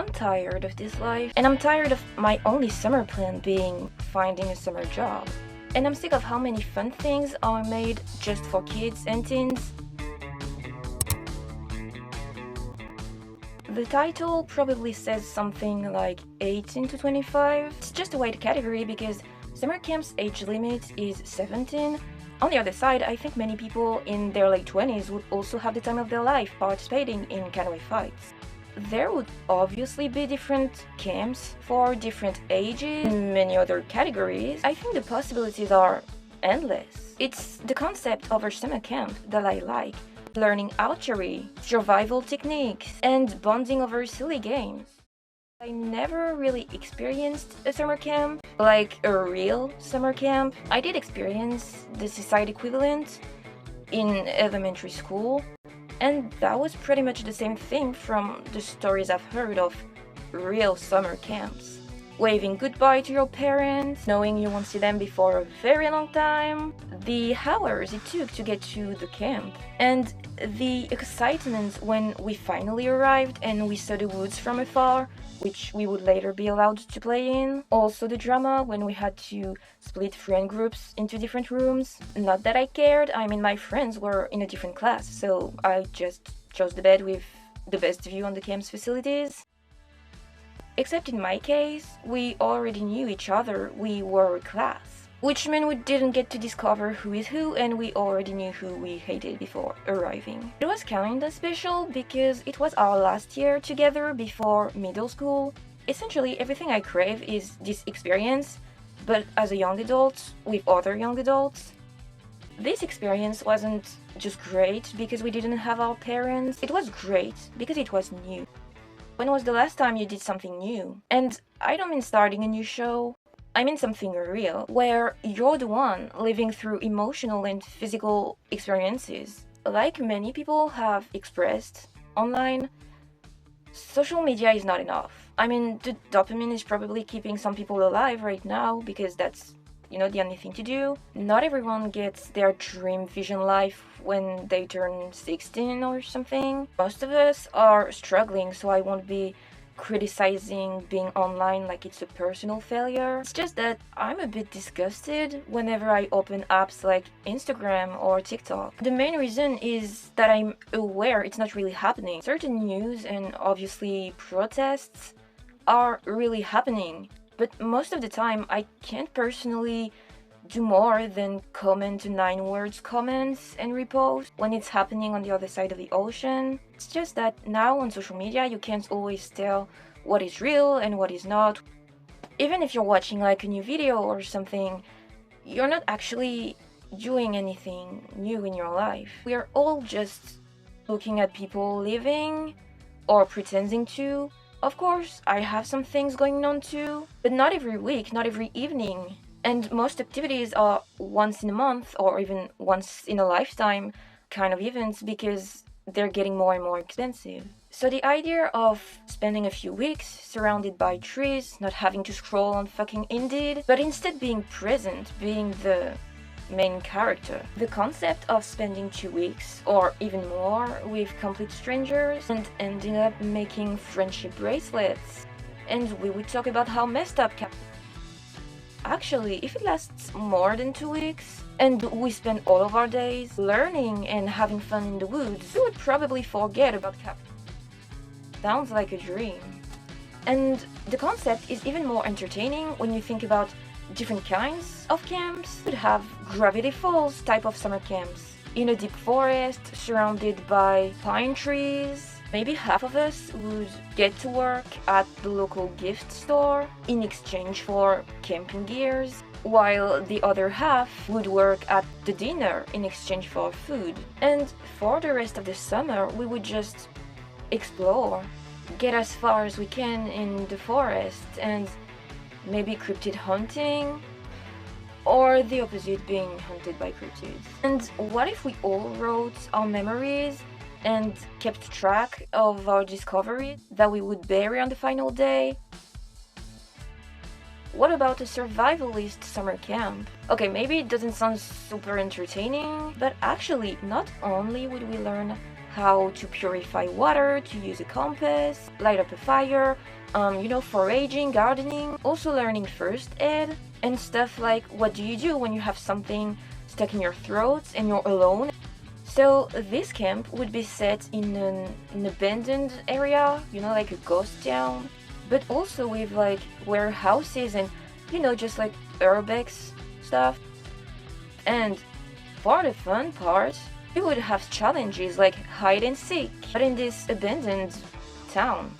I'm tired of this life, and I'm tired of my only summer plan being finding a summer job. And I'm sick of how many fun things are made just for kids and teens. The title probably says something like 18 to 25. It's just a wide category because summer camp's age limit is 17. On the other side, I think many people in their late 20s would also have the time of their life participating in canoe fights. There would obviously be different camps for different ages and many other categories. I think the possibilities are endless. It's the concept of a summer camp that I like. Learning archery, survival techniques, and bonding over silly games. I never really experienced a summer camp, like a real summer camp. I did experience the seaside equivalent in elementary school, and that was pretty much the same thing from the stories I've heard of real summer camps. Waving goodbye to your parents, knowing you won't see them before a very long time, the hours it took to get to the camp, and the excitement when we finally arrived and we saw the woods from afar, which we would later be allowed to play in. Also the drama when we had to split friend groups into different rooms. Not that I cared, I mean my friends were in a different class, so I just chose the bed with the best view on the camp's facilities. Except in my case, we already knew each other, we were a class. Which meant we didn't get to discover who is who, and we already knew who we hated before arriving. It was kinda special because it was our last year together before middle school. Essentially, everything I crave is this experience, but as a young adult, with other young adults. This experience wasn't just great because we didn't have our parents, it was great because it was new. When was the last time you did something new? And I don't mean starting a new show, I mean something real, where you're the one living through emotional and physical experiences. Like many people have expressed online, social media is not enough. I mean, the dopamine is probably keeping some people alive right now because that's the only thing to do. Not everyone gets their dream vision life when they turn 16 or something. Most of us are struggling, so I won't be criticizing being online like it's a personal failure. It's just that I'm a bit disgusted whenever I open apps like Instagram or TikTok. The main reason is that I'm aware it's not really happening. Certain news and obviously protests are really happening. But most of the time, I can't personally do more than comment to 9 words comments and repost when it's happening on the other side of the ocean. It's just that now on social media, you can't always tell what is real and what is not. Even if you're watching like a new video or something, you're not actually doing anything new in your life. We are all just looking at people living or pretending to. Of course, I have some things going on too, but not every week, not every evening. And most activities are once in a month or even once in a lifetime kind of events because they're getting more and more expensive. So the idea of spending a few weeks surrounded by trees, not having to scroll on fucking Indeed, but instead being present, being the main character. The concept of spending 2 weeks or even more with complete strangers and ending up making friendship bracelets. And we would talk about how messed up Actually, if it lasts more than 2 weeks and we spend all of our days learning and having fun in the woods, we would probably forget about Sounds like a dream. And the concept is even more entertaining when you think about different kinds of camps. You could have Gravity Falls type of summer camps in a deep forest surrounded by pine trees. Maybe half of us would get to work at the local gift store in exchange for camping gears, while the other half would work at the dinner in exchange for food. And for the rest of the summer, we would just explore, get as far as we can in the forest, and maybe cryptid hunting, or the opposite, being hunted by cryptids. And what if we all wrote our memories and kept track of our discoveries that we would bury on the final day? What about a survivalist summer camp? Okay, maybe it doesn't sound super entertaining, but actually, not only would we learn how to purify water, to use a compass, light up a fire, foraging, gardening, also learning first aid, and stuff like what do you do when you have something stuck in your throat and you're alone. So this camp would be set in an abandoned area, like a ghost town, but also with like warehouses and just like urbex stuff. And for the fun part, we would have challenges like hide and seek, but in this abandoned town.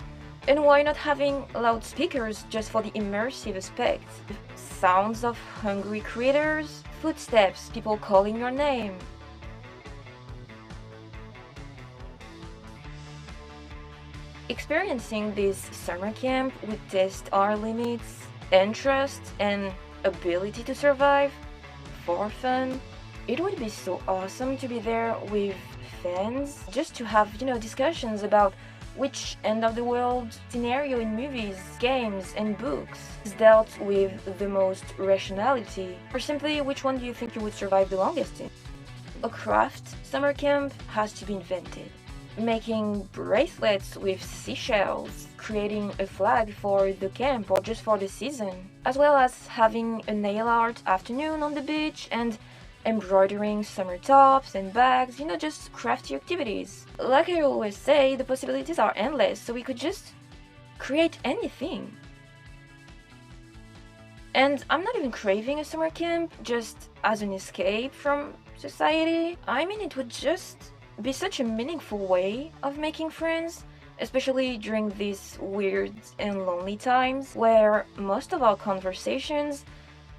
And why not having loudspeakers just for the immersive aspect? Sounds of hungry critters, footsteps, people calling your name. Experiencing this summer camp would test our limits and trust and ability to survive for fun. It would be so awesome to be there with fans, just to have, discussions about which end of the world scenario in movies, games, and books is dealt with the most rationality, or simply which one do you think you would survive the longest in. A craft summer camp has to be invented. Making bracelets with seashells, creating a flag for the camp or just for the season, as well as having a nail art afternoon on the beach and embroidering summer tops and bags, just crafty activities. Like I always say, the possibilities are endless, so we could just create anything. And I'm not even craving a summer camp just as an escape from society. I mean, it would just be such a meaningful way of making friends, especially during these weird and lonely times where most of our conversations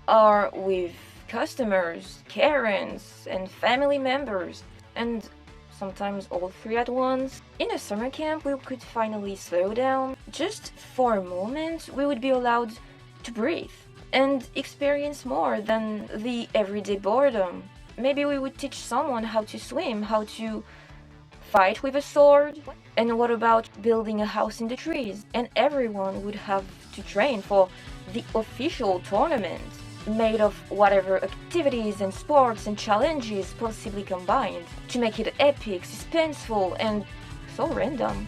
are with customers, Karens, and family members, and sometimes all three at once. In a summer camp, we could finally slow down. Just for a moment, we would be allowed to breathe and experience more than the everyday boredom. Maybe we would teach someone how to swim, how to fight with a sword. And what about building a house in the trees? And everyone would have to train for the official tournament, made of whatever activities and sports and challenges possibly combined, to make it epic, suspenseful, and so random.